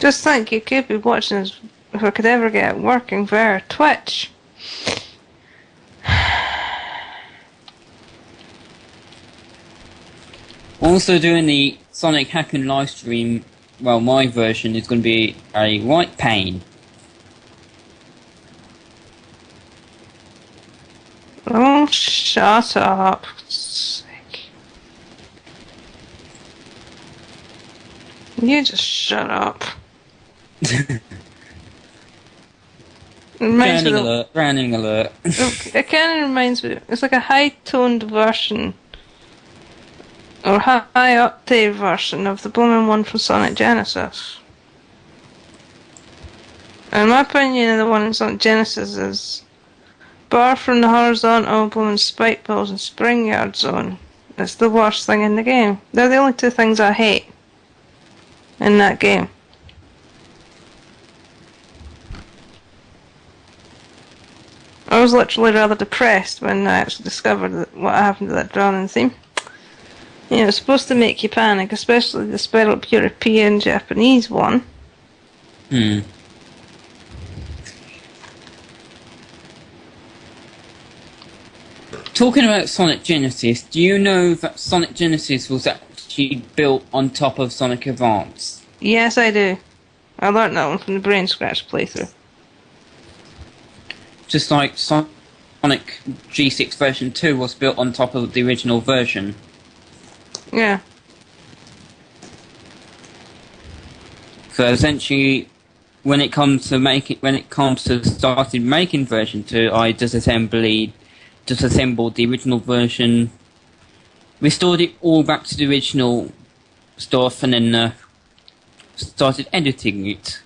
Just think, you could be watching us if I could ever get it working via Twitch. Also doing the Sonic Hacking live stream, well, my version is going to be a right pain. Oh, shut up. You just shut up. Branding alert. It kind of reminds me, it's like a high-toned version, or high-octave version of the blooming one from Sonic Genesis. In my opinion, the one in Sonic Genesis is bar from the horizontal blooming spike balls and spring yard zone. It's the worst thing in the game. They're the only two things I hate in that game. I was literally rather depressed when I actually discovered what happened to that drawing theme. You know, it's supposed to make you panic, especially the sped up European Japanese one. Talking about Sonic Genesis, do you know that Sonic Genesis was actually built on top of Sonic Advance? Yes, I do. I learnt that one from the Brain Scratch playthrough. Just like Sonic G6 version 2 was built on top of the original version. Yeah. So essentially, when it comes to starting making version 2, I disassembled the original version, restored it all back to the original stuff, and then started editing it.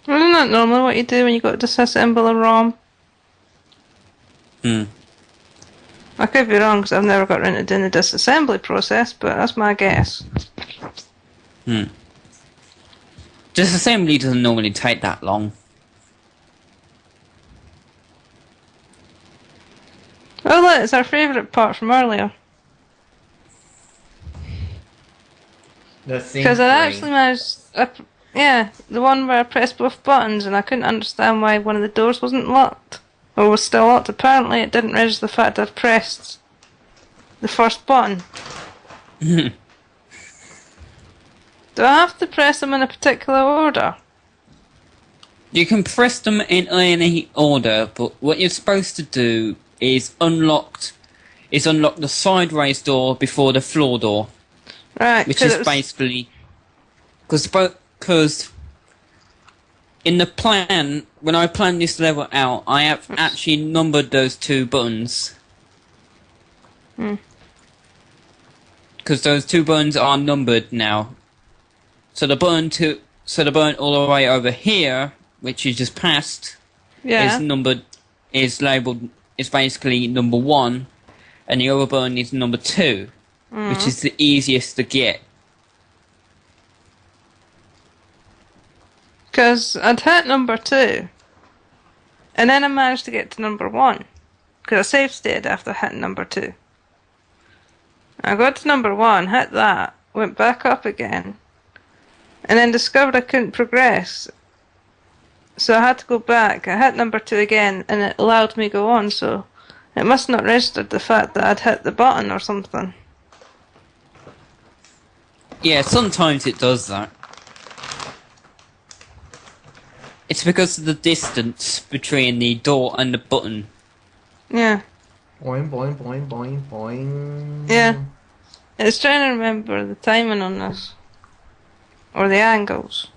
Isn't that normally what you do when you got to disassemble a ROM? I could be wrong because I've never got around to doing the disassembly process, but that's my guess. Disassembly doesn't normally take that long. Oh look, it's our favourite part from earlier. Because I actually managed... yeah, the one where I pressed both buttons and I couldn't understand why one of the doors wasn't locked. Or was still locked. Apparently it didn't register the fact I'd pressed the first button. Do I have to press them in a particular order? You can press them in any order, but what you're supposed to do is unlock the sideways door before the floor door. Right. Which is basically... Because in the plan, when I planned this level out, I have actually numbered those two buttons. Because those two buttons are numbered now. So the button all the way over here, which you just passed, is labelled, is basically number 1, and the other button is number 2, which is the easiest to get. Because I'd hit number 2, and then I managed to get to number 1, because I save stated after hitting number 2. I got to number 1, hit that, went back up again, and then discovered I couldn't progress. So I had to go back. I hit number 2 again, and it allowed me to go on, so it must not registered the fact that I'd hit the button or something. Yeah, sometimes it does that. It's because of the distance between the door and the button. Yeah. Boing, boing, boing, boing, boing. Yeah. It's trying to remember the timing on this. Or the angles.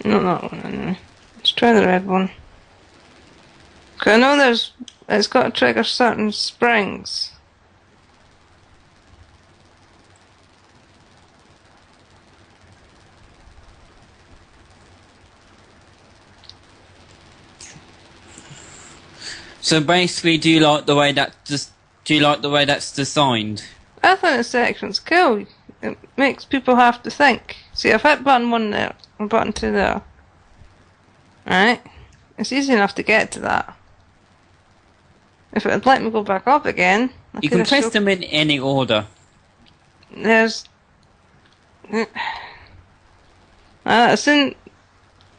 Not that one anyway. Let's try the red one. Cause I know it's got to trigger certain springs. So basically, do you like the way that's designed? I think the section's cool. it makes people have to think. See, I've hit button 1 there, and button 2 there. Right? It's easy enough to get to that. If it would let me go back up again... You can press them in any order. There's... as soon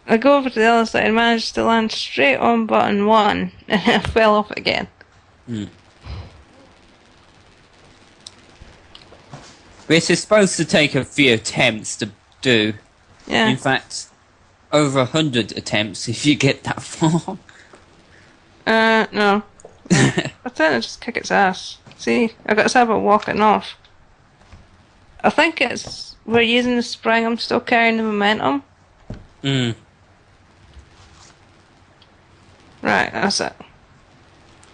I go over to the other side, I managed to land straight on button 1, and it fell off again. This is supposed to take a few attempts to do. Yeah. In fact, over 100 attempts if you get that far. No. I tend to just kick its ass. See, I got to have it walking off. I think it's we're using the spring. I'm still carrying the momentum. Right, that's it.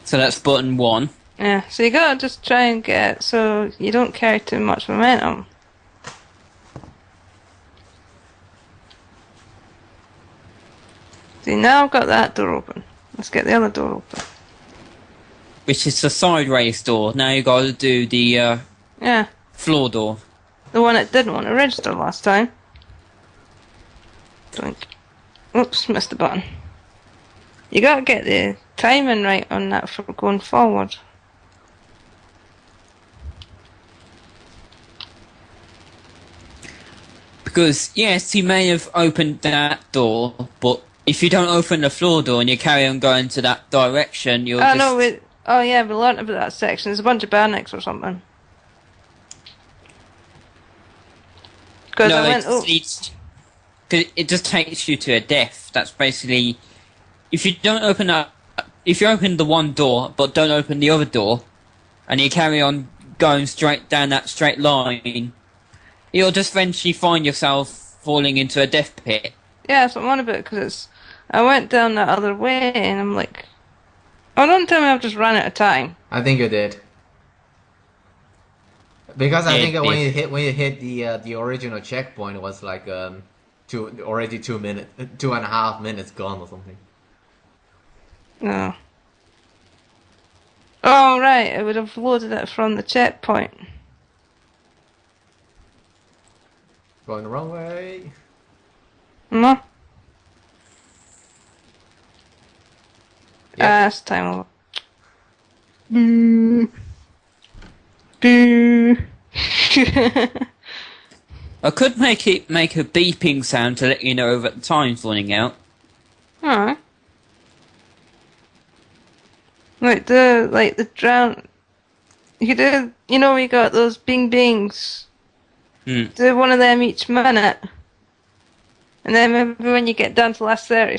So that's button 1. Yeah, so you gotta just try and get it so you don't carry too much momentum. See, now I've got that door open. Let's get the other door open. Which is the side race door. Now you gotta do the Yeah. floor door. The one that didn't want to register last time. Doink. Oops, missed the button. You gotta get the timing right on that for going forward. Because, yes, you may have opened that door, but if you don't open the floor door and you carry on going to that direction, you'll just... No, oh yeah, we learnt about that section. There's a bunch of bandits or something. Because No, I went... it just takes you to a death. That's basically... If you don't open up... If you open the one door, but don't open the other door, and you carry on going straight down that straight line, you'll just eventually find yourself falling into a death pit. Yeah, that's what I'm on about, because it's... I went down that other way, and I'm like... Oh, don't tell me I've just run out of time. I think you did. Because I think when you hit the original checkpoint, it was like already 2 minutes, 2.5 minutes gone or something. No. Oh, right, I would have loaded it from the checkpoint. Going the wrong way. No. Yep. It's time over. Boo. Boo. I could make a beeping sound to let you know that the time's running out. Alright. Like the drown. You could do, you know, we got those bing bings. Do one of them each minute. And then maybe when you get down to the last 30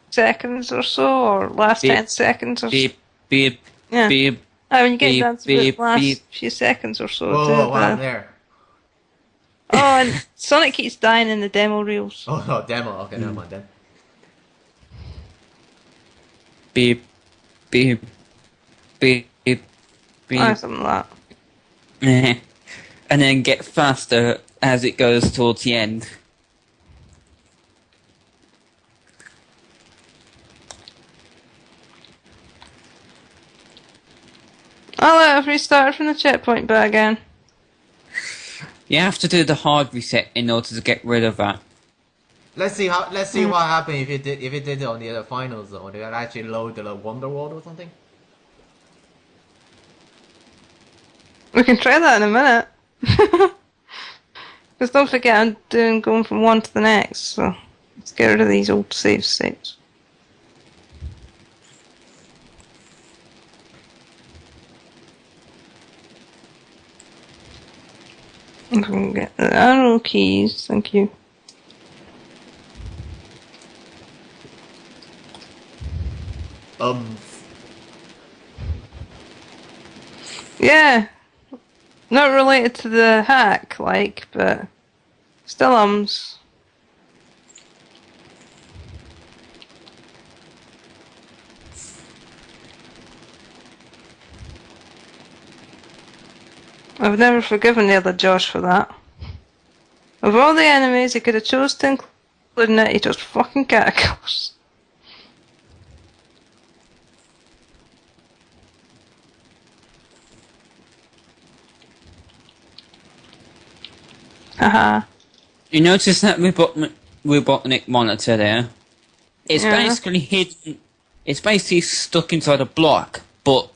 seconds or so, or last Beep, 10 seconds or so. Beep, beep, Yeah. beep. When you get beep, down to beep, the last beep. few seconds or so. Whoa, what happened there? Oh, and Sonic keeps dying in the demo reels. Oh no, demo. Okay, never mind then. Beep, beep, beep, beep. Oh, something like And then get faster as it goes towards the end. I'll restart from the checkpoint bit again. You have to do the hard reset in order to get rid of that. Let's see what happened if it did it on the other final zone. Did it actually load the Wonder World or something? We can try that in a minute. Because don't forget I'm going from one to the next, so let's get rid of these old save states. I'm going to get the arrow keys, thank you. Yeah. Not related to the hack, but still I've never forgiven the other Josh for that. Of all the enemies he could have chose to include in it, he chose fucking catacombs. Haha. You notice that robotic monitor there? It's basically hidden. It's basically stuck inside a block, but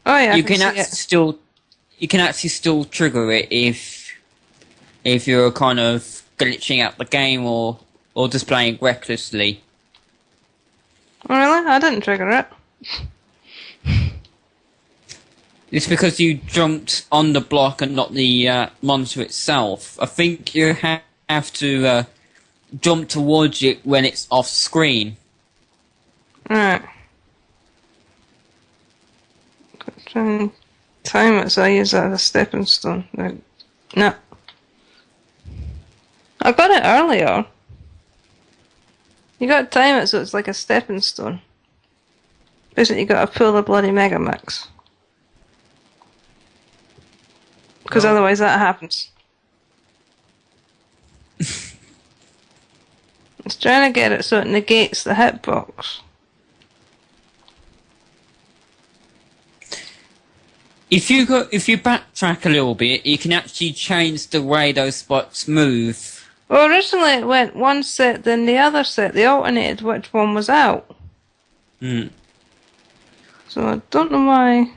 you can actually still trigger it if you're kind of glitching out the game or displaying recklessly. Oh, really? I didn't trigger it. It's because you jumped on the block and not the monitor itself. I think you have to jump towards it when it's off screen. Alright. Try and time it so I use that as a stepping stone. No. I got it earlier. You gotta time it so it's like a stepping stone. Basically, you gotta pull the bloody Mega Mix. Because otherwise that happens. It's trying to get it so it negates the hitbox. If you backtrack a little bit, you can actually change the way those spots move. Well, originally it went one set, then the other set. They alternated which one was out. Hmm. So I don't know why.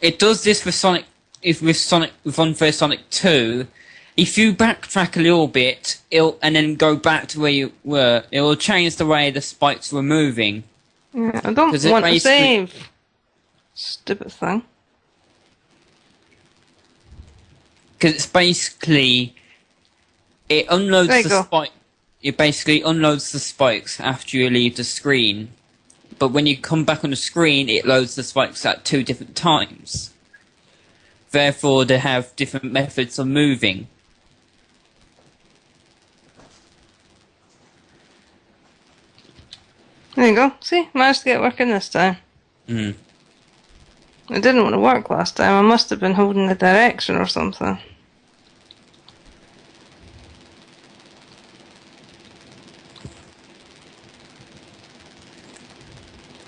It does this with Sonic. With Unfair Sonic 2, if you backtrack a little bit, and then go back to where you were, it will change the way the spikes were moving. Yeah, I don't want to save. Stupid thing. Because it's basically it unloads the spike. It basically unloads the spikes after you leave the screen, but when you come back on the screen, it loads the spikes at 2 different times. Therefore, they have different methods of moving. There you go. See, managed to get working this time. Mm. It didn't want to work last time. I must have been holding the direction or something.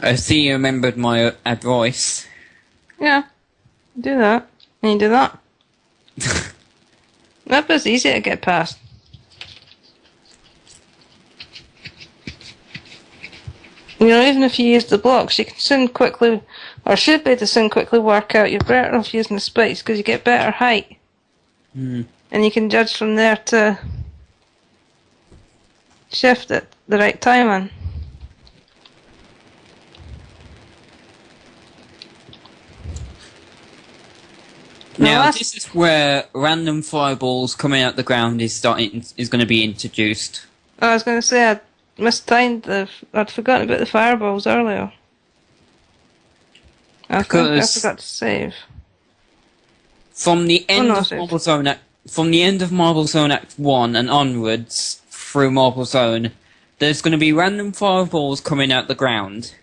I see you remembered my advice. Yeah, do that. And you do that. That bit's easy to get past. You know, even if you use the blocks, you can soon quickly, or should be able to soon quickly work out you're better off using the spikes because you get better height. Mm. And you can judge from there to shift it the right timing. Now, this is where random fireballs coming out the ground is going to be introduced. I was going to say I mistimed I'd forgotten about the fireballs earlier. I forgot to save. From the end of Marble Zone Act 1 and onwards through Marble Zone, there's going to be random fireballs coming out the ground.